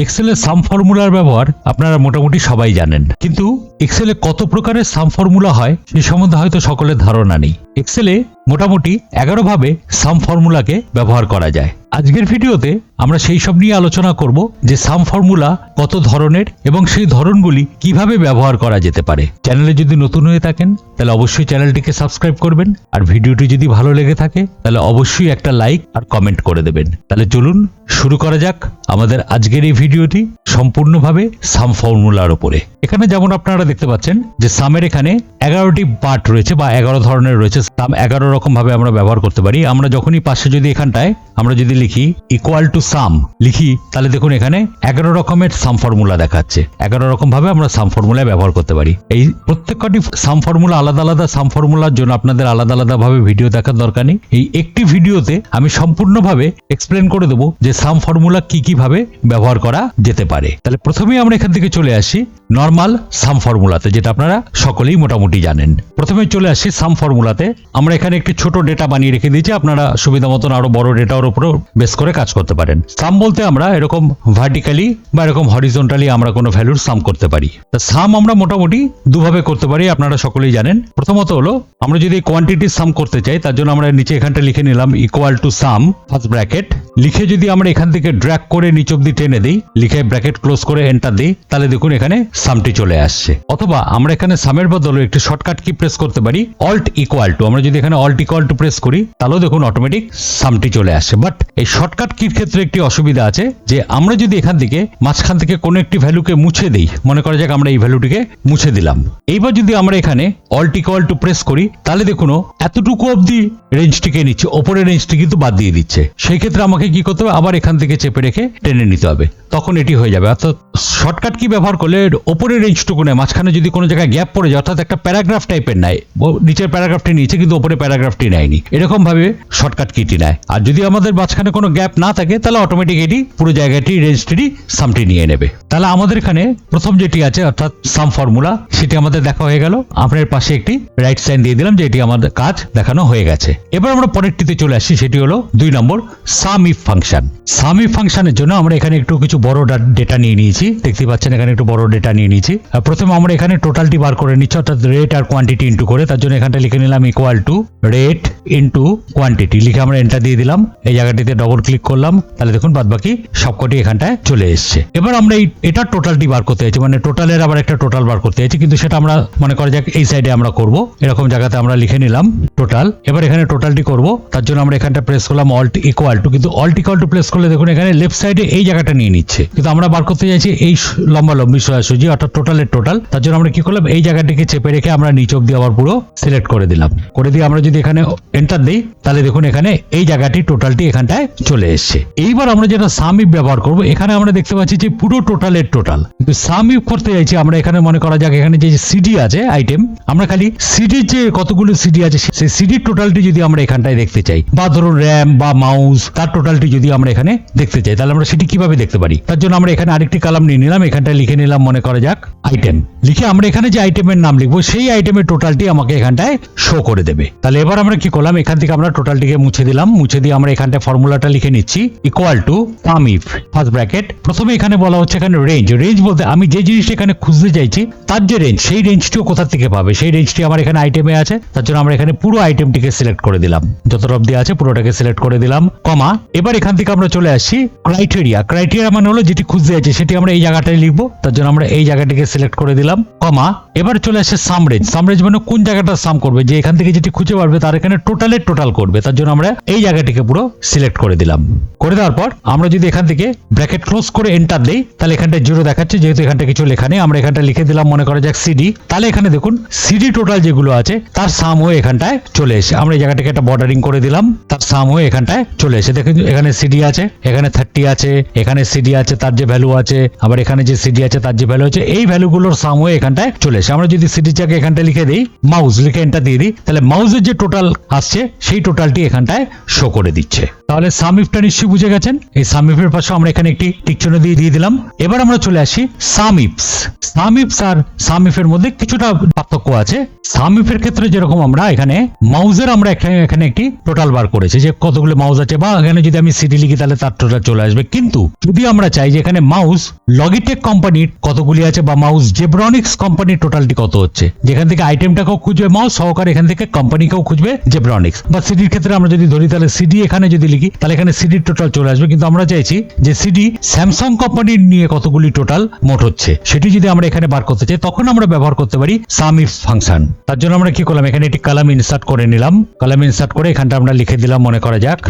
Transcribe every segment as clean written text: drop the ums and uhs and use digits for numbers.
এক্সেলের সাম ফর্মুলার ব্যবহার আপনারা মোটামুটি সবাই জানেন, কিন্তু এক্সেলে কত প্রকারের সাম ফর্মুলা হয় সে সম্বন্ধে হয়তো সকলের ধারণা নেই। এক্সেলে মোটামুটি 11 ভাবে সাম ফর্মুলাকে ব্যবহার করা যায়। আজকের ভিডিওতে আমরা সেই সব নিয়ে আলোচনা করব যে সাম ফর্মুলা কত ধরনের এবং সেই ধরনগুলি কিভাবে ব্যবহার করা যেতে পারে। চ্যানেলে যদি নতুন হয়ে থাকেন তাহলে অবশ্যই চ্যানেলটিকে সাবস্ক্রাইব করবেন, আর ভিডিওটি যদি ভালো লেগে থাকে তাহলে অবশ্যই একটা লাইক আর কমেন্ট করে দেবেন। তাহলে চলুন শুরু করা যাক আমাদের আজকের এই ভিডিওটি সম্পূর্ণভাবে সাম ফর্মুলার উপরে। এখানে যেমন আপনারা দেখতে পাচ্ছেন যে সামের এখানে 11টি পার্ট রয়েছে বা 11 ধরনের রয়েছে। সাম 11 রকম ভাবে আমরা ব্যবহার করতে পারি। আমরা যখনই পাশে যদি এখানটায় আমরা যদি লিখি ইকুয়াল টু সাম লিখি, তাহলে দেখুন এখানে 11 রকমের সাম ফর্মুলা দেখাচ্ছে। 11 রকম ভাবে আমরা সাম ফর্মুলা ব্যবহার করতে পারি। এই প্রত্যেকটি সাম ফর্মুলা আলাদা আলাদা সাম ফর্মুলার জন্য আপনাদের আলাদা আলাদা ভাবে ভিডিও দেখার দরকার নেই। এই একটি ভিডিওতে আমি সম্পূর্ণভাবে এক্সপ্লেন করে দেবো যে সাম ফর্মুলা কি কি ভাবে ব্যবহার করা যেতে পারে। তাহলে প্রথমেই আমরা এখান থেকে চলে আসি নর্মাল সাম ফর্মুলাতে, যেটা আপনারা সকলেই মোটামুটি জানেন। প্রথমে চলে আসি সাম ফর্মুলাতে। আমরা এখানে একটি ছোট ডেটা বানিয়ে রেখে দিয়েছি, আপনারা সুবিধা মতন আরো বড় ডেটার উপর বেস করে কাজ করতে পারেন। সাম বলতে আমরা এরকম ভার্টিক্যালি বা এরকম হরিজন্টালি আমরা কোনো ভ্যালুর সাম করতে পারি। সাম আমরা মোটামুটি দুভাবে করতে পারি, আপনারা সকলেই জানেন। প্রথমত হলো আমরা যদি কোয়ান্টিটির সাম করতে চাই, তার জন্য আমরা নিচে এখানটা লিখে নিলাম equal to some first bracket লিখে যদি আমরা এখান থেকে ড্র্যাগ করে নিচ অব্দি টেনে দিই, লিখে ব্র্যাকেট ক্লোজ করে এন্টার দিই, তাহলে দেখুন এখানে সামটি চলে আসছে। অথবা আমরা এখানে সামের বদলে একটি শর্টকাট কি প্রেস করতে পারি, অল্ট ইকুয়াল টু। আমরা যদি এখানে অল্ট ইকুয়াল টু প্রেস করি তাহলেও দেখুন অটোমেটিক সামটি চলে আসছে। বাট এই শর্টকাট কির ক্ষেত্রে একটি অসুবিধা আছে, যে আমরা যদি এখান থেকে মাঝখান থেকে কোনো একটি ভ্যালুকে মুছে দিই, মনে করা যাক আমরা এই ভ্যালুটিকে মুছে দিলাম, এইবার যদি আমরা এখানে অল্ট ইকুয়াল টু প্রেস করি তাহলে দেখুন এতটুকু অবধি রেঞ্জটিকে নিচ্ছে, ওপরের রেঞ্জটি কিন্তু বাদ দিয়ে দিচ্ছে। সেই ক্ষেত্রে আমাকে কি করতে হবে, আবার এখান থেকে চেপে রেখে টেনে নিতে হবে, তখন এটি হয়ে যাবে। অর্থাৎ শর্টকাট কি ব্যবহার করলে ওপরের রেঞ্জটুকু নেয়, মাঝখানে যদি কোনো জায়গায় গ্যাপ পড়ে যায়, অর্থাৎ একটা প্যারাগ্রাফ টাইপের নেয়, নিচের প্যারাগ্রাফটি নিয়েছে কিন্তু ওপরে প্যারাগ্রাফটি নেয়নি, এরকম ভাবে শর্টকাট কিটি নেয়। আর যদি আমাদের মাঝখানে কোনো গ্যাপ না থাকে তাহলে অটোমেটিক এটি পুরো জায়গাটি রেঞ্জটি সামটি নিয়ে নেবে। তাহলে আমাদের এখানে প্রথম যেটি আছে অর্থাৎ সাম ফর্মুলা, সেটি আমাদের দেখা হয়ে গেল। আপনার পাশে একটি রাইট সাইন দিয়ে দিলাম যে এটি আমাদের কাজ দেখানো হয়ে গেছে। এবার আমরা পরেরটিতে চলে আসি, সেটি হলো 2 নম্বর সাম ইফ ফাংশন। সাম ইফ ফাংশনের জন্য আমরা এখানে একটু কিছু বড় ডেটা নিয়ে নিয়েছি, দেখতে পাচ্ছেন এখানে একটু বড় ডেটা নিয়ে নিয়েছি। প্রথমে আমরা এখানে টোটালটি বার করে নিচ্ছি, অর্থাৎ রেট আর কোয়ান্টিটি ইন্টু করে। তার জন্য এখানটা লিখে নিলাম equal two rate into quantity লিখে আমরা এন্টার দিয়ে দিলাম। এই জায়গাটিতে ডবল ক্লিক করলাম, তাহলে দেখুন বাদবাকি সবকটি এখানটায় চলে এসছে। এবার আমরা এটা টোটালটি বার করতে চাইছি, মানে টোটালের আবার একটা টোটাল বার করতে চাইছি, কিন্তু সেটা আমরা মনে করা যাক এই সাইডে আমরা করব। এরকম জায়গাতে আমরা লিখে নিলাম টোটাল। এবার এখানে টোটালটি করব, তার জন্য আমরা এখানটা প্রেস করলাম অল্ট ইকুয়াল টু, কিন্তু অল্ট ইকুয়াল টু প্রেস করলে দেখুন এখানে লেফট সাইডে এই জায়গাটা নিয়ে নিচ্ছে, কিন্তু আমরা বার করতে চাইছি এই লম্বালম্বি সোজাসুজি অর্থাৎ টোটালের টোটাল। তার জন্য আমরা কি করলাম, এই জায়গাটিকে চেপে রেখে আমরা নিচ অব্দি আবার পুরো সিলেক্ট করে দিলাম। করে দিয়ে আমরা যদি এখানে এন্টার দিই তাহলে দেখুন এখানে এই জায়গাটি টোটালটি এখানটায় চলে এসছে। এইবার আমরা যেটা সাম ইফ ব্যবহার করব, এখানে আমরা দেখতে পাচ্ছি যে পুরো টোটালের টোটাল, কিন্তু সাম ইফ করতে চাইছি আমরা এখানে মনে করা যাক এখানে যে সিডি আছে আইটেম, আমরা খালি সিডির যে কতগুলো সিডি আছে সেই সিডির টোটালটি যদি আমরা এখানটায় দেখতে চাই, বা ধরুন র্যাম বা মাউস তার টোটালটি যদি আমরা এখানে দেখতে চাই, তাহলে আমরা সেটি কিভাবে দেখতে পারি। তার জন্য আমরা এখানে আরেকটি কলাম নিয়ে নিলাম, এখানটায় লিখে নিলাম মনে করা যাক আইটেম। লিখে আমরা এখানে যে আইটেমের নাম লিখবো সেই আইটেমের টোটালটি আমাকে এখানটায় শো করে দেবে। তাহলে এবার আমরা কি করলাম, এখান থেকে আমরা টোটালটিকে মুছে দিলাম, মুছে দিয়ে আমরা এখানটায় ফর্মুলাটা লিখে নিচ্ছি equal to some if first bracket. প্রথমে এখানে বলা হচ্ছে এখানে রেঞ্জ। রেঞ্জ বলতে আমি যে জিনিসটা এখানে খুঁজতে চাইছি তার যে রেঞ্জ, সেই রেঞ্জটিও কোথা থেকে পাবে, সেই রেঞ্জটি আমার এখানে আইটেমে আছে। তার জন্য আমরা এখানে পুরো আইটেমটিকে সিলেক্ট করে দিলাম, যতটা অবধি আছে পুরোটাকে সিলেক্ট করে দিলাম, কমা। এবার এখান থেকে আমরা চলে আসছি ক্রাইটেরিয়া। ক্রাইটেরিয়া মানে হলো যেটি খুঁজতে যাচ্ছি সেটি আমরা এই জায়গাটায় লিখবো, তার জন্য আমরা এই জায়গাটিকে সিলেক্ট করে দিলাম, কমা। এবার চলে আসছে সাম রেঞ্জ। সাম রেঞ্জ মানে কোন জায়গাটা সাম করবে, যে এখান থেকে যেটি খুঁজে পারবে তার এখানে টোটালের টোটাল করবে, তার জন্য আমরা এই জায়গাটিকে পুরো সিলেক্ট করে দিলাম। করে দেওয়ার পর আমরা যদি এখান থেকে ব্র্যাকেট ক্লোজ করে এন্টার দেই তাহলে এখানটা 0 দেখাচ্ছে, যেহেতু এখানটা কিছু লেখা নেই। আমরা এখানটা লিখে দিলাম মনে করা যাক সিডি, তাহলে এখানে দেখুন সিডি টোটাল যেগুলো আছে তার সাম হয়ে এখানটায় চলে এসে, আমরা এই জায়গাটাকে একটা বর্ডারিং করে দিলাম, তার সাম হয়ে এখানটায় চলে এসে দেখুন এখানে সিডি আছে, এখানে 30 আছে, এখানে সিডি আছে তার যে ভ্যালু আছে, আবার এখানে যে সিডি আছে তার যে ভ্যালু আছে, এই ভ্যালুগুলোর সাম হয়ে এখানটায় চলে এসে। আমরা যদি সিডি চাকে এখানটা লিখে দিই, মাউস লিখে এন্টার দিয়ে দিই, তাহলে মাউসের যে টোটাল আসছে সেই টোটালটি এখানটায় শো করে দিচ্ছে। তাহলে সাম ইফটা নিশ্চয়ই বুঝে গেছেন। এই সাম ইফের পাশে আমরা এখানে একটি টিক চিহ্ন দিয়ে দিলাম। এবার আমরা চলে আসি সাম ইফস। সাম ইফস আর সাম ইফের মধ্যে কিছুটা পার্থক্য আছে। সামিফের ক্ষেত্রে যেরকম আমরা এখানে মাউসের আমরা এখানে একটি টোটাল বার করেছি যে কতগুলো মাউস আছে, বা এখানে যদি আমি সিডি লিখি তাহলে তার টোটাল চলে আসবে। কিন্তু যদি আমরা চাই যে এখানে মাউস লগিটেক কোম্পানির কতগুলি আছে বা মাউস জেব্রনিক্স কোম্পানির টোটালটি কত হচ্ছে, যেখান থেকে আইটেমটাকেও খুঁজবে মাউস সহকারে, এখান থেকে কোম্পানিকেও খুঁজবে জেব্রনিক্স, বা সিডির ক্ষেত্রে আমরা যদি ধরি তাহলে সিডি এখানে যদি লিখি তাহলে এখানে সিডির টোটাল চলে আসবে। কিন্তু আমরা চাইছি যে সিডি স্যামসাং কোম্পানির নিয়ে কতগুলি টোটাল মোট হচ্ছে সেটি যদি আমরা এখানে বার করতে চাই তখন আমরা ব্যবহার করতে পারি সামিফ ফাংশন। তার জন্য আমরা কি করলাম, এখানে একটি কলাম ইনসার্ট করে নিলাম। কলাম ইনসার্ট করে এখানটা আমরা লিখে দিলাম, মনে করা যাক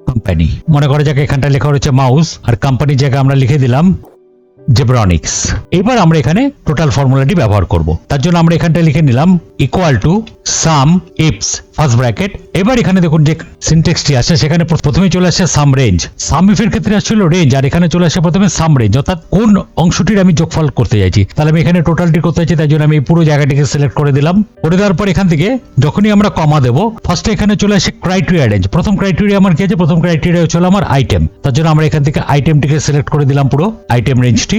কোম্পানি, মনে করা যাক এখানটা লেখা হচ্ছে মাউস, আর কোম্পানির জায়গায় আমরা লিখে দিলাম জেব্রনিক্স। এবার আমরা এখানে টোটাল ফর্মুলাটি ব্যবহার করব। তার জন্য আমরা এখানটা লিখে নিলাম equal to some ifs first bracket. এবার এখানে দেখুন যে সিনট্যাক্সটি আছে সেখানে প্রথমে চলে আসছে সাম রেঞ্জ, সাম ইফের ক্ষেত্রে আসছিল রেঞ্জ, আর এখানে চলে আসছে প্রথমে সাম রেঞ্জ, অর্থাৎ কোন অংশটির আমি যোগফল করতে চাইছি। তাহলে আমি এখানে টোটালটি করতে চাইছি, তাই জন্য আমি পুরো জায়গাটিকে সিলেক্ট করে দিলাম। করে দেওয়ার পর এখান থেকে যখনই আমরা কমা দেবো ফার্স্টে এখানে চলে আসে ক্রাইটেরিয়া রেঞ্জ। প্রথম ক্রাইটেরিয়া আমার কি আছে, প্রথম ক্রাইটেরিয়া হচ্ছে আমার আইটেম, তার জন্য আমরা এখান থেকে আইটেমটিকে সিলেক্ট করে দিলাম পুরো আইটেম রেঞ্জটি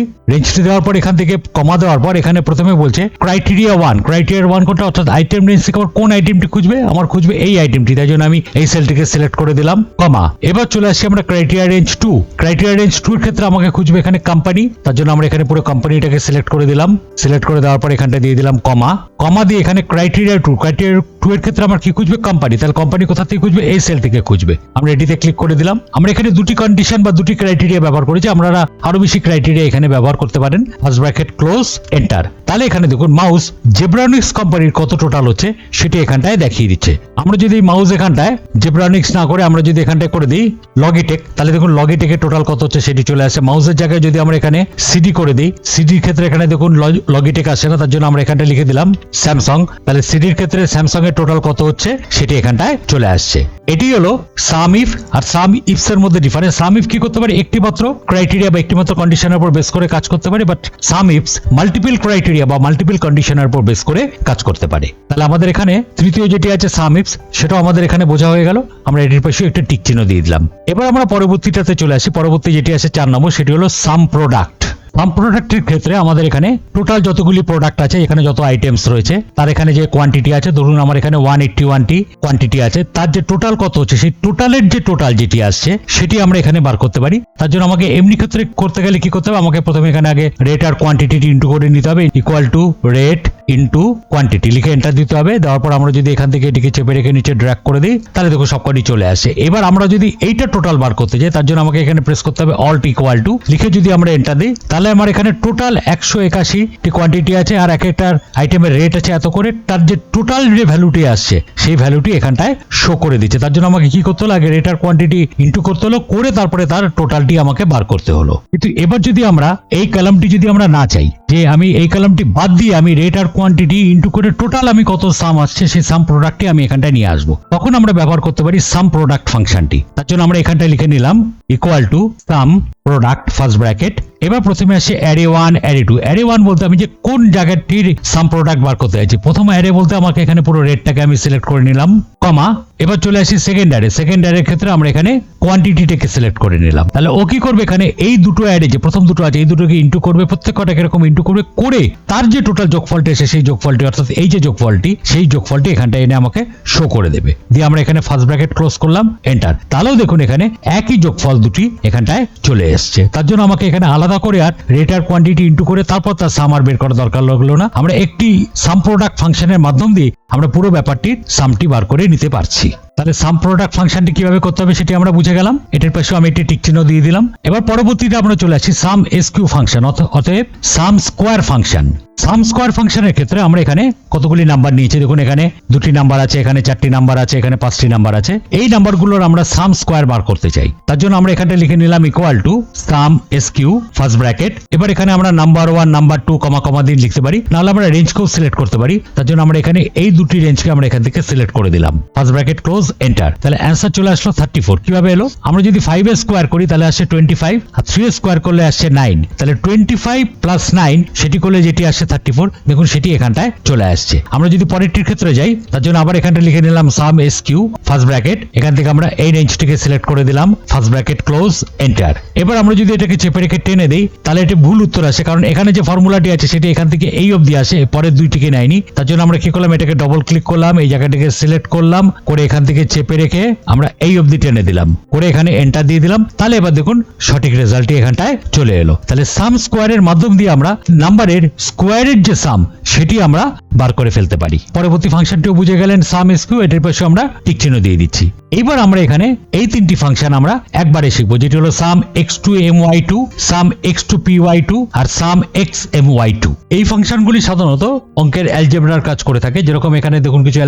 দেওয়ার পর এখান থেকে কমা দেওয়ার পর এখানে প্রথমে বলছে ক্রাইটেরিয়া 1, ক্রাইটেরিয়া 1 কোনটা, অর্থাৎ আইটেম রেঞ্জ থেকে কোন আইটেমটি খুঁজবে, আমার খুঁজবে এই আইটেমটি, তাই জন্য আমি এই সেলটিকে সিলেক্ট করে দিলাম কমা। এবার চলে আসছি আমরা ক্রাইটেরিয়া রেঞ্জ 2, ক্রাইটেরিয়া রেঞ্জ 2 এর ক্ষেত্রে আমাকে খুঁজবে এখানে কোম্পানি, তার জন্য আমরা এখানে পুরো কোম্পানিটাকে সিলেক্ট করে দিলাম। সিলেক্ট করে দেওয়ার পর এখানটা দিয়ে দিলাম কমা, কমা দিয়ে এখানে ক্রাইটেরিয়া 2, ক্রাইটেরিয়া 2 এর ক্ষেত্রে আমার কি খুঁজবে কোম্পানি, তাহলে কোম্পানি কোথা থেকে খুঁজবে, এই সেল থেকে খুঁজবে। আমরা এটিতে ক্লিক করে দিলাম। আমরা এখানে দুটি কন্ডিশন বা দুটি ক্রাইটেরিয়া ব্যবহার করেছি, আপনারা আরো বেশি ক্রাইটেরিয়া এখানে ব্যবহার করতে পারেন। First bracket close enter. তাহলে এখানে দেখুন মাউস জেব্রনিক্স কোম্পানির কত টোটাল হচ্ছে সেটি এখানটায় দেখিয়ে দিচ্ছে। আমরা যদি মাউস এখানটায় জেব্রনিক্স না করে আমরা যদি এখানটায় করে দিই লগিটেক, তাহলে দেখুন লগিটেকের টোটাল কত হচ্ছে সেটি চলে আসে। মাউসের জায়গায় যদি আমরা এখানে সিডি করে দিই, সিডির ক্ষেত্রে এখানে দেখুন লগিটেক আসছে না, তার জন্য আমরা এখানটা লিখে দিলাম স্যামসাং, তাহলে সিডির ক্ষেত্রে স্যামসাং এর টোটাল কত হচ্ছে সেটি এখানটায় চলে আসছে। এটি হলো সাম ইফ আর সাম ইফস এর মধ্যে ডিফারেন্স। সাম ইফ কি করতে পারে, একটি মাত্র ক্রাইটেরিয়া বা একটি মাত্র কন্ডিশনের উপর বেস করে কাজ করতে পারে, but some ifs multiple criteria বা মাল্টিপল কন্ডিশনের উপর বেস করে কাজ করতে পারে। তাহলে আমাদের এখানে তৃতীয় যেটি আছে সাম ইফস, সেটাও আমাদের এখানে বোঝা হয়ে গেল। আমরা এটির পাশে একটা টিক চিহ্ন দিয়ে দিলাম। এবার আমরা পরবর্তীটাতে চলে আসি। পরবর্তী যেটি আছে 4 নম্বর, সেটি হলো সাম প্রোডাক্ট। সাম প্রোডাক্টের ক্ষেত্রে আমাদের এখানে টোটাল যতগুলি প্রোডাক্ট আছে, এখানে যত আইটেমস রয়েছে তার এখানে যে কোয়ান্টিটি আছে, ধরুন আমার এখানে 181টি কোয়ান্টিটি আছে, তার যে টোটাল কত হচ্ছে সেই টোটালের যে টোটাল যেটি আসছে সেটি আমরা এখানে বার করতে পারি। তার জন্য আমাকে এমনি ক্ষেত্রে করতে গেলে কি করতে হবে, আমাকে প্রথমে এখানে আগে রেট আর কোয়ান্টিটি ইন্টু করে নিতে হবে, equal to rate into quantity লিখে এন্টার দিতে হবে। দেওয়ার পর আমরা যদি এখান থেকে এটিকে চেপে রেখে নিচে ড্র্যাগ করে দিই তাহলে দেখো সবকটি চলে আসে। এবার আমরা যদি এইটা টোটাল বার করতে যাই তার জন্য আমাকে এখানে প্রেস করতে হবে অল্ট ইকুয়াল টু লিখে যদি আমরা এন্টার দিই তাহলে আমার এখানে টোটাল 181টি কোয়ান্টিটি আছে, আর এক একটার আইটেমের রেট আছে এত করে, তার যে টোটাল যে ভ্যালুটি আসছে সেই ভ্যালুটি এখানটায় শো করে দিচ্ছে। তার জন্য আমাকে কি করতে হলো, আগে রেট আর কোয়ান্টিটি ইন্টু করতে হলো, করে তারপরে তার টোটালটি আমাকে বার করতে হলো। কিন্তু এবার যদি আমরা এই কলামটি যদি আমরা না চাই, যে আমি এই কলামটি বাদ দিয়ে আমি রেট আর কোয়ান্টিটি ইন্টু করে টোটাল আমি কত সাম আসছে সেই সাম প্রোডাক্টটি আমি এখানটায় নিয়ে আসবো, তখন আমরা ব্যবহার করতে পারি সাম প্রোডাক্ট ফাংশনটি। তার জন্য আমরা এখানটায় লিখে নিলাম equal to some product first bracket. এবার প্রথমে আসে অ্যারে 1 অ্যারে 2। অ্যারে 1 বলতে আমি যে কোন জায়গাটির সাম প্রোডাক্ট বার করতে চাইছি। প্রথম অ্যারে বলতে আমাকে এখানে পুরো রেটটাকে আমি সিলেক্ট করে নিলাম কমা। এবার চলে আসি সেকেন্ড অ্যারে। সেকেন্ড অ্যারের ক্ষেত্রে আমরা এখানে কোয়ান্টিটিটাকে সিলেক্ট করে নিলাম। তাহলে ও কি করবে, এখানে এই দুটো অ্যারে যে প্রথম দুটো আছে এই দুটোকে ইন্টু করবে, প্রত্যেকটাকে এরকম ইন্টু করবে, করে তার যে টোটাল যোগফলটি এসে সেই যোগফলটি অর্থাৎ এই যে যোগফলটি সেই যোগফলটি এখানটা এনে আমাকে শো করে দেবে। দিয়ে আমরা এখানে ফার্স্ট ব্র্যাকেট ক্লোজ করলাম এন্টার। তাহলেও দেখুন এখানে একই যোগফল দুটি এখানটায় চলে এসছে। তার জন্য আমাকে এখানে আলাদা করে আর রেট আর কোয়ান্টিটি ইন্টু করে তারপর তার সাম আর বের করার দরকার লাগলো না। আমরা একটি সাম প্রোডাক্ট ফাংশনের মাধ্যম দিয়ে আমরা পুরো ব্যাপারটির সামটি বার করে নিতে পারছি। তাহলে সাম প্রোডাক্ট ফাংশনটি কিভাবে করতে হবে সেটি আমরা বুঝে গেলাম। এটার পাশে আমি একটি টিক চিহ্ন দিয়ে দিলাম। এবার পরবর্তীতে আমরা চলে আসি সাম এসকিউ ফাংশন, অতএব সাম স্কোয়ার ফাংশন। সাম স্কোয়ার ফাংশনের ক্ষেত্রে আমরা এখানে কতগুলি নাম্বার নিয়েছি, দেখুন এখানে 2টি নাম্বার আছে, এখানে 4টি নাম্বার আছে, এখানে 5টি নাম্বার আছে। এই নাম্বারগুলোর আমরা সাম স্কোয়ার বার করতে চাই। তার জন্য আমরা এখানটা লিখে নিলাম equal to some SQ first bracket. এবার এখানে আমরা নাম্বার 1 নাম্বার 2 কমা কমা দিয়ে লিখতে পারি, নাহলে আমরা রেঞ্জকেও সিলেক্ট করতে পারি। তার জন্য আমরা এখানে এই দুটি রেঞ্জকে আমরা এখান থেকে সিলেক্ট করে দিলাম। First bracket close enter. তাহলে অ্যান্সার চলে আসলো 34। কিভাবে এলো? আমরা যদি 5 এর স্কোয়ার করি তাহলে আসছে 25, আর 3 এর স্কোয়ার করলে আসছে 9। তাহলে 25 প্লাস 9 সেটি করলে যেটি আসছে 34, দেখুন সেটি এখানটায় চলে আসছে। আমরা যদি পরেরটির ক্ষেত্রে যাই তার জন্য আবার এখানটা লিখে নিলাম সাম এস কিউ ফার্স্ট ব্র্যাকেট, এখান থেকে আমরা এই রেঞ্জটিকে সিলেক্ট করে দিলাম, ফার্স্ট ব্র্যাকেট ক্লোজ এন্টার। এবার আমরা যদি এটাকে চেপে রেখে টেনে দেই তাহলে এটা ভুল উত্তর আসে, কারণ এখানে যে ফর্মুলাটি আছে সেটি এখান থেকে এই অবধি আসে, পরের দুইটিকে নেয়নি। তার জন্য আমরা কি করলাম, এটাকে ডবল ক্লিক করলাম, এই জায়গাটাকে সিলেক্ট করলাম করে এখান থেকে চেপে রেখে আমরা এই অবধি টেনে দিলাম, করে এখানে এন্টার দিয়ে দিলাম। তাহলে এবার দেখুন সঠিক রেজাল্টটি এখানটায় চলে এলো। তাহলে সাম স্কোয়ারের মাধ্যম দিয়ে আমরা নাম্বারের স্কোয়ারের যে সাম সেটি আমরা বার করে ফেলতে পারি। পরবর্তী ফাংশনটিও বুঝে গেলেন, সাম এস কিউ, এটার পাশে আমরা টিক চিহ্ন দিয়ে দিচ্ছি। এইবার আমরা এখানে এই তিনটি ফাংশন আমরা একবারে শিখবো, যেটি হলো সাম x2my2, সাম x2py2 আর সাম xmy2। এই ফাংশনগুলি সাধারণত অঙ্কের অ্যালজেব্রার কাজ করে থাকে। যেরকম এখানে দেখুন কিছু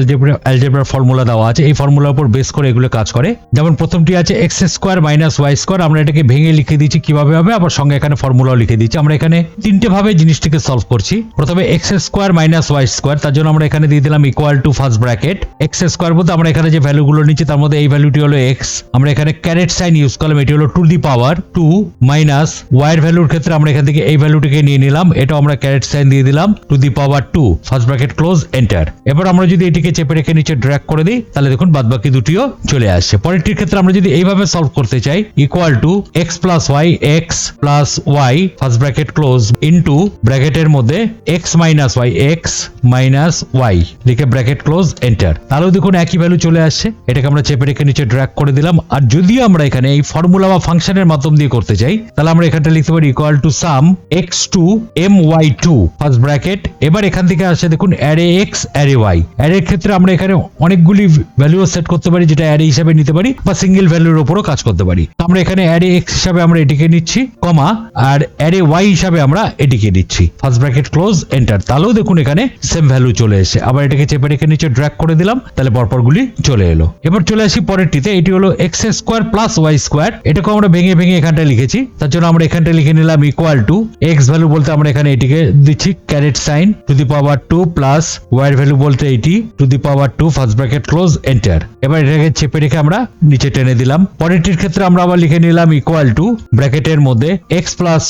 অ্যালজেব্রার ফর্মুলা দেওয়া আছে, এই ফর্মুলার উপর বেস করে এগুলো কাজ করে। যেমন প্রথমটি আছে x square minus y square, আমরা এটাকে ভেঙে লিখে দিচ্ছি কিভাবে হবে, আবার সঙ্গে এখানে ফর্মুলাও লিখে দিচ্ছি। আমরা এখানে তিনটে ভাবে জিনিসটিকে সলভ করছি। প্রথমে x square minus y square, তার জন্য আমরা এখানে দিয়ে দিলাম equal to first bracket x square বলতে আমরা এখানে যে ভ্যালুগুলো নিচ্ছি তার মধ্যে এই ভ্যালুটি হলো x, আমরা এখানে ক্যারেট সাইন ইউজ করলাম, এটি হলো two the power 2 minus y এর ভ্যালুর ক্ষেত্রে আমরা এখান থেকে এই ভ্যালুটিকে নিয়ে নিলাম, এটাও আমরা ক্যারেট সাইন দিয়ে দিলাম two the power 2, first bracket close enter. এবার আমরা যদি এটিকে চেপে রেখে নিচে ড্র্যাগ করে দিই তাহলে দেখুন বাদবাকি দুটিও চলে আসছে। পরেরটির ক্ষেত্রে আমরা যদি এইভাবে সলভ করতে চাই, equal to x plus y, x plus y first bracket close into ব্র্যাকেটের মধ্যে x minus y, x minus y লিখে ব্র্যাকেট ক্লোজ এন্টার। তাহলেও দেখুন একই ভ্যালু চলে আসছে। এটাকে আমরা চেপে রেখে নিচে ড্র্যাগ করে দিলাম। আর যদি আমরা এখানে এই ফর্মুলা বা ফাংশনের মাধ্যম দিয়ে করতে চাই তাহলে আমরা এখানটা লিখতে পারি equal to some x2my2 first bracket. এবার এখান থেকে আসছে দেখুন অ্যারে x অ্যারে y, অ্যারের ক্ষেত্রে আমরা এখানে অনেকগুলি ভ্যালু সেট করতে পারি, যেটা অ্যারে হিসাবে নিতে পারি বা সিঙ্গেল ভ্যালুর উপরও কাজ করতে পারি। আমরা এখানে অ্যারে x হিসাবে আমরা এটিকে নিচ্ছি, কমা, আর অ্যারে y হিসাবে আমরা এটিকে নিচ্ছি, ফার্স্ট ব্র্যাকেট ক্লোজ এন্টার। তাহলেও দেখুন এখানে সেম ভ্যালু চলে এসেছে। আবার এটাকে চেপে রেখে নিচে ড্র্যাগ করে দিলাম, তাহলে পরপরগুলি চলে এলো। এবার চলে আসি পরেরটিতে, এটি হলো x square plus y square, এটাকে আমরা ভেঙে ভেঙে এখানটা লিখেছি। তার জন্য আমরা এখানটা লিখে নিলাম ইকুয়াল টু এক্স ভ্যালু বলতে আমরা এখানে এটিকে দিচ্ছি caret sign to the power 2 plus y এর ভ্যালু বলতে এটি to the power 2, first bracket close enter. এবার এটাকে চেপে রেখে আমরা নিচে টেনে দিলাম। পরেরটির ক্ষেত্রে আমরা আবার লিখে নিলাম ইকুয়াল টু ব্র্যাকেটের মধ্যে x plus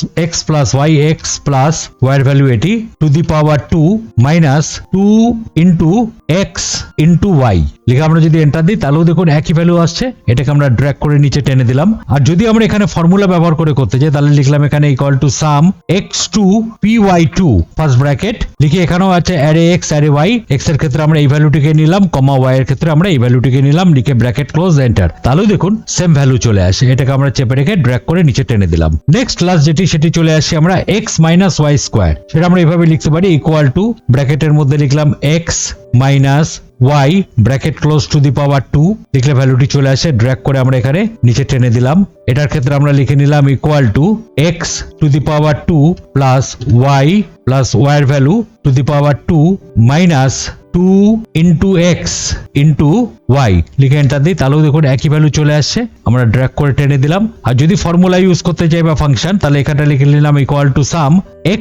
y, x plus y এর ভ্যালু এটি to the power 2 minus 2 into x into y লিখে আমরা যদি এন্টার দিই তাহলেও দেখুন একই ভ্যালু আসছে। এটাকে আমরা ড্র্যাগ করে নিচে টেনে দিলাম। আর যদি আমরা এখানে ফর্মুলা ব্যবহার করে করতে চাই তাহলে লিখলাম এখানে equal to some x2py2 first bracket লিখে এখানেও আছে array x array y, x এর ক্ষেত্রে আমরা এই ভ্যালুটিকে নিলাম, কমা y এর ক্ষেত্রে আমরা এই ভ্যালুটিকে নিলাম, লিখে ব্র্যাকেট ক্লোজ এন্টার। তাহলেও দেখুন সেম ভ্যালু চলে আসে। এটাকে আমরা চেপে রেখে ড্র্যাগ করে নিচে টেনে দিলাম। নেক্সট ক্লাস যেটি সেটি চলে আসে আমরা x মাইনাস ওয়াই স্কোয়ার, সেটা আমরা এইভাবে লিখতে পারি ইকুয়াল টু ব্র্যাকেটের মধ্যে লিখলাম x minus y bracket close to the power 2 লিখলে ভ্যালুটি চলে আসে। ড্র্যাগ করে আমরা এখানে নিচে টেনে দিলাম। এটার ক্ষেত্রে আমরা লিখে নিলাম equal to x to the power 2 plus y plus y এর value to the power 2 minus 2 into x into y লিখে এন্টার দিই, তাহলেও দেখুন একই ভ্যালু চলে আসছে। আমরা ড্র্যাগ করে টেনে দিলাম। আর যদি ফর্মুলা ইউজ করতে চাই বা ফাংশন তাহলে এখানটা লিখে নিলাম equal to some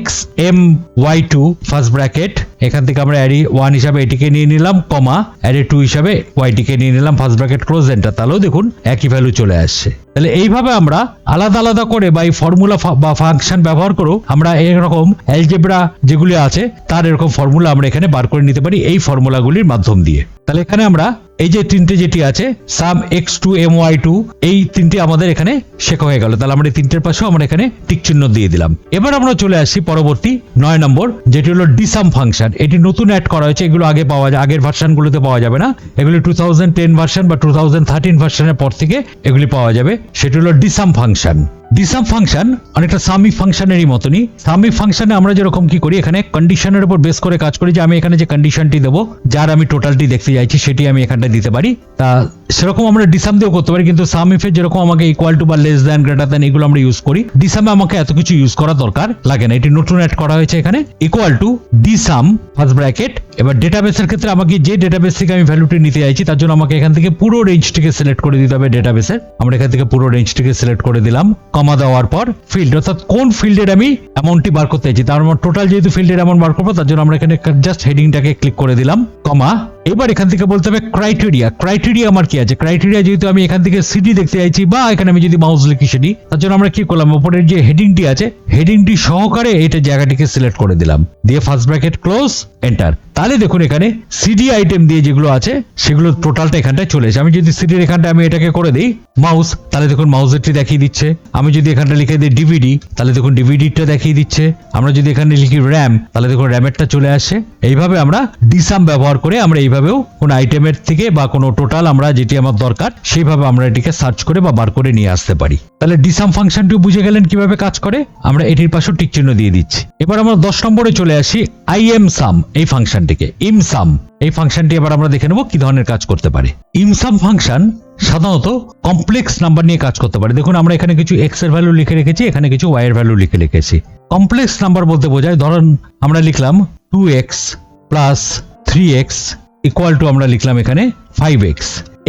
xmy2 first bracket, এখান থেকে আমরা অ্যারে 1 হিসাবে এটিকে নিয়ে নিলাম, কমা অ্যারে 2 হিসাবে ওয়াইটিকে নিয়ে নিলাম, ফার্স্ট ব্র্যাকেট ক্লোজ এন্টার। তাহলেও দেখুন একই ভ্যালু চলে আসছে। তাহলে এইভাবে আমরা আলাদা আলাদা করে বা এই ফর্মুলা বা ফাংশন ব্যবহার করেও আমরা এরকম অ্যালজেব্রা যেগুলি আছে তার এরকম ফর্মুলা আমরা এখানে বার করে নিতে পারি এই ফর্মুলাগুলির মাধ্যম দিয়ে। তাহলে এখানে আমরা এই যে তিনটে যেটি আছে সাম x2my2 এই তিনটি আমাদের এখানে শেখা হয়ে গেল। তাহলে আমরা এই তিনটের পাশেও আমরা এখানে টিক চিহ্ন দিয়ে দিলাম। এবার আমরা চলে আসছি পরবর্তী 9 নম্বর, যেটি হলো ডিসাম ফাংশন। এটি নতুন অ্যাড করা হয়েছে, এগুলো আগে পাওয়া যায়, আগের ভার্সনগুলোতে পাওয়া যাবে না। এগুলি 2010 ভার্সন বা 2013 ভার্সনের পর থেকে এগুলি পাওয়া যাবে। সেটি হলো ডিসাম ফাংশন। ডিসাম ফাংশন অনেকটা সামিফ ফাংশনেরই মতনই। সামিফ ফাংশনে আমরা যেরকম কি করি, এখানে কন্ডিশনের উপর বেস করে কাজ করি, যে আমি এখানে যে কন্ডিশনটি দেবো, যার আমি টোটালটি দেখতে চাইছি সেটি আমি এখানটা দিতে পারি। তা সেরকম আমরা ডিসাম দিয়েও করতে পারি, কিন্তু সামিফে যেরকম আমাকে ইকুয়াল টু বা লেস দ্যান গ্রেটার দ্যান এগুলো আমরা ইউজ করি, ডিসামে আমাকে এত কিছু ইউজ করার দরকার লাগে না। এটি নতুন অ্যাড করা হয়েছে এখানে ইকুয়াল টু ডিসাম ফার্স্ট ব্র্যাকেট। এবার ডেটাবেসের ক্ষেত্রে আমাকে যে ডেটাবেস থেকে আমি ভ্যালুটি নিতে চাইছি তার জন্য আমাকে এখান থেকে পুরো রেঞ্জটিকে সিলেক্ট করে দিতে হবে ডেটাবেসের। আমরা এখান থেকে পুরো রেঞ্জটিকে সিলেক্ট করে দিলাম, কমা দেওয়ার পর ফিল্ড, অর্থাৎ কোন ফিল্ডের আমি অ্যামাউন্টটি বার করতে চাইছি, তার মানে টোটাল যেহেতু ফিল্ডের অ্যামাউন্ট বার করবো তার জন্য আমরা এখানে জাস্ট হেডিংটাকে ক্লিক করে দিলাম, কমা। এবার এখান থেকে বলতে হবে ক্রাইটেরিয়া আমার কি আছে। ক্রাইটেরিয়া যেহেতু আমি এখান থেকে সিডি দেখতে চাইছি বা এখানে আমি যদি মাউস লিখি সিডি, তার জন্য আমরা কি করলাম, উপরের যে হেডিংটি আছে হেডিংটি সহকারে এটা জায়গাটিকে সিলেক্ট করে দিলাম, দিয়ে ফার্স্ট ব্র্যাকেট ক্লোজ, এন্টার। তাহলে দেখুন এখানে সিডি আইটেম দিয়ে যেগুলো আছে সেগুলো টোটালটা এখানটায় চলে এসে। আমি যদি সিডির এখানটা আমি এটাকে করে দিই মাউস, তাহলে দেখুন মাউসেরটি দেখিয়ে দিচ্ছে। আমি যদি এখানটা লিখে দিই ডিভিডি, তাহলে দেখুন ডিভিডিটা দেখিয়ে দিচ্ছে। আমরা যদি এখানে লিখি র্যাম, তাহলে দেখুন র্যামেরটা চলে আসে। এইভাবে আমরা ডিসাম ব্যবহার করে আমরা এইভাবেও কোন আইটেমের থেকে বা কোনো টোটাল আমরা যেটি আমার দরকার সেইভাবে আমরা এটিকে সার্চ করে বা বার করে নিয়ে আসতে পারি। তাহলে ডিসাম ফাংশনটিও বুঝে গেলেন কিভাবে কাজ করে। আমরা এটির পাশেও টিক চিহ্ন দিয়ে দিচ্ছি। এবার আমরা 10 নম্বরে চলে আসি IMSUM এই ফাংশনটিকে। IMSUM এই ফাংশনটি এবার আমরা দেখে নেব কি ধরনের কাজ করতে পারে। IMSUM ফাংশন সাধারণত কমপ্লেক্স নাম্বার নিয়ে কাজ করতে পারে। দেখুন আমরা এখানে কিছু এক্স এর ভ্যালু লিখে রেখেছি, এখানে কিছু ওয়াই এর ভ্যালু লিখে রেখেছি। কমপ্লেক্স নাম্বার বলতে বোঝায়, ধরুন আমরা লিখলাম 2x plus 3x equal to আমরা লিখলাম এখানে 5x।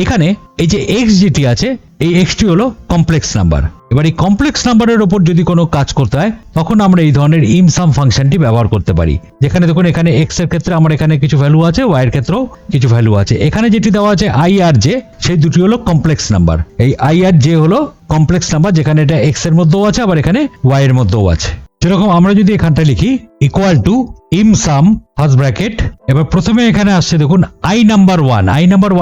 এখানে এই যে x যেটি আছে এই xটি হলো কমপ্লেক্স নাম্বার। এবার এই কমপ্লেক্স নাম্বারের উপর যদি কোনো কাজ করতে হয় তখন আমরা এই ধরনের IMSUM ফাংশনটি ব্যবহার করতে পারি। যেখানে দেখুন এখানে x এর ক্ষেত্রে আমার এখানে কিছু ভ্যালু আছে, y এর ক্ষেত্রেও কিছু ভ্যালু আছে। এখানে যেটি দেওয়া আছে i আর j, সেই দুটি হলো কমপ্লেক্স নাম্বার। এই i আর j হলো কমপ্লেক্স নাম্বার, যেখানে এটা x এর মধ্যেও আছে আবার এখানে y এর মধ্যেও আছে। যেরকম আমরা যদি এখানটা লিখি equal to IMSUM first bracket, এবার প্রথমে এখানে আসছে দেখুন i নাম্বার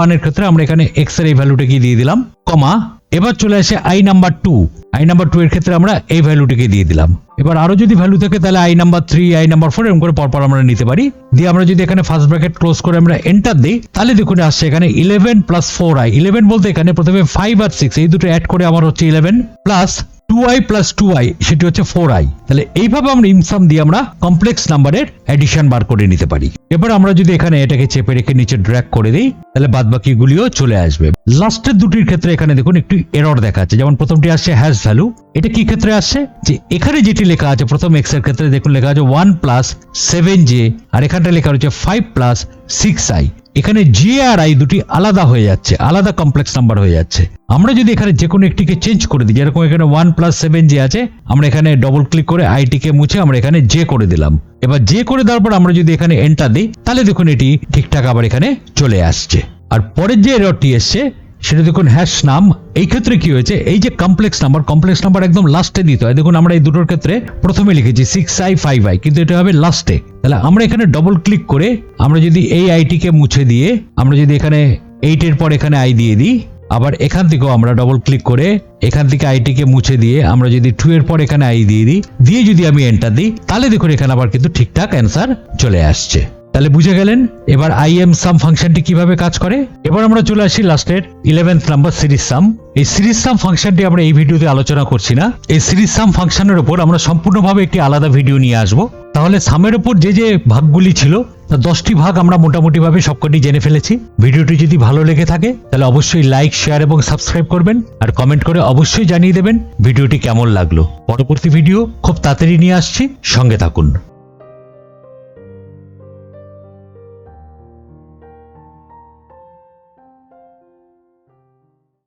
1 এর ক্ষেত্রে আমরা এখানে x এর এই ভ্যালুটাকে দিয়ে দিলাম, কমা। এবার চলে আসে i নাম্বার 2 এর ক্ষেত্রে আমরা এই ভ্যালুটিকে দিয়ে দিলাম। এবার আরো যদি ভ্যালু থাকে তাহলে i নাম্বার 3, i নাম্বার 4 এরকম করে পরপর আমরা নিতে পারি। দিয়ে আমরা যদি এখানে ফার্স্ট ব্র্যাকেট ক্লোজ করে আমরা এন্টার দিই তাহলে দেখুন আসছে এখানে 11 প্লাস 4i। 11 বলতে এখানে প্রথমে 5 আর 6 এই দুটো অ্যাড করে আমার হচ্ছে 11 প্লাস 2i প্লাস 2i সেটি হচ্ছে 4i। তাহলে এইভাবে আমরা IMSUM দিয়ে আমরা কমপ্লেক্স নাম্বারের এডিশন বার করে নিতে পারি। এবার আমরা যদি এখানে এটাকে চেপে রেখে নিচে ড্র্যাগ করে দিই তাহলে বাদবাকিগুলিও চলে আসবে। লাস্টের দুটির ক্ষেত্রে এখানে দেখুন একটু এরর দেখাচ্ছে। যেমন প্রথমটি আসছে হ্যাশ ভ্যালু, এটা কি ক্ষেত্রে আসছে, যে এখানে যেটি লেখা আছে প্রথম x এর ক্ষেত্রে দেখুন লেখা আছে 1 প্লাস 7j আর এখানটা লেখা রয়েছে 5 প্লাস 6i। এখানে j আর i দুটি আলাদা হয়ে যাচ্ছে, আলাদা কমপ্লেক্স নাম্বার হয়ে যাচ্ছে। আমরা যদি এখানে যে কোনো একটিকে চেঞ্জ করে দিই, যেরকম এখানে 1 প্লাস 7j আছে, আমরা এখানে ডবল ক্লিক করে i টিকে মুছে আমরা এখানে j করে দিলাম। এবার j করে দেওয়ার পর আমরা যদি এখানে এন্টার দিই তাহলে দেখুন এটি ঠিকঠাক আবার এখানে চলে আসছে। আর পরের যে এররটি এসছে সেটা দেখুন হ্যাশ নাম। এই ক্ষেত্রে কি হয়েছে, এই যে কমপ্লেক্স নাম্বার একদম লাস্টে দিতে হয়। দেখুন আমরা এই দুটোর ক্ষেত্রে প্রথমে লিখেছি 6i 5i, কিন্তু এটা হবে লাস্টে। তাহলে আমরা এখানে ডবল ক্লিক করে আমরা যদি এই আইটিকে মুছে দিয়ে আমরা যদি এখানে 8 এর পর এখানে i দিয়ে দিই, আবার এখান থেকেও আমরা ডবল ক্লিক করে এখান থেকে আইটিকে মুছে দিয়ে আমরা যদি 2 এর পর এখানে i দিয়ে দিই, দিয়ে যদি আমি এন্টার দিই তাহলে দেখুন এখানে আবার কিন্তু ঠিকঠাক অ্যান্সার চলে আসছে। তাহলে বুঝে গেলেন এবার IMSUM ফাংশনটি কিভাবে কাজ করে। এবার আমরা চলে আসি লাস্টের 11th নাম্বার সিরিজ সাম। এই সিরিজ সাম ফাংশনটি আমরা এই ভিডিওতে আলোচনা করছি না। এই সিরিজ সাম ফাংশনের উপর আমরা সম্পূর্ণভাবে একটি আলাদা ভিডিও নিয়ে আসব। তাহলে সামের উপর যে যে ভাগগুলি ছিল তার 10টি ভাগ আমরা মোটামুটি ভাবে সবকটি জেনে ফেলেছি। ভিডিওটি যদি ভালো লেগে থাকে তাহলে অবশ্যই লাইক, শেয়ার এবং সাবস্ক্রাইব করবেন আর কমেন্ট করে অবশ্যই জানিয়ে দেবেন ভিডিওটি কেমন লাগলো। পরবর্তী ভিডিও খুব তাড়াতাড়ি নিয়ে আসছি, সঙ্গে থাকুন।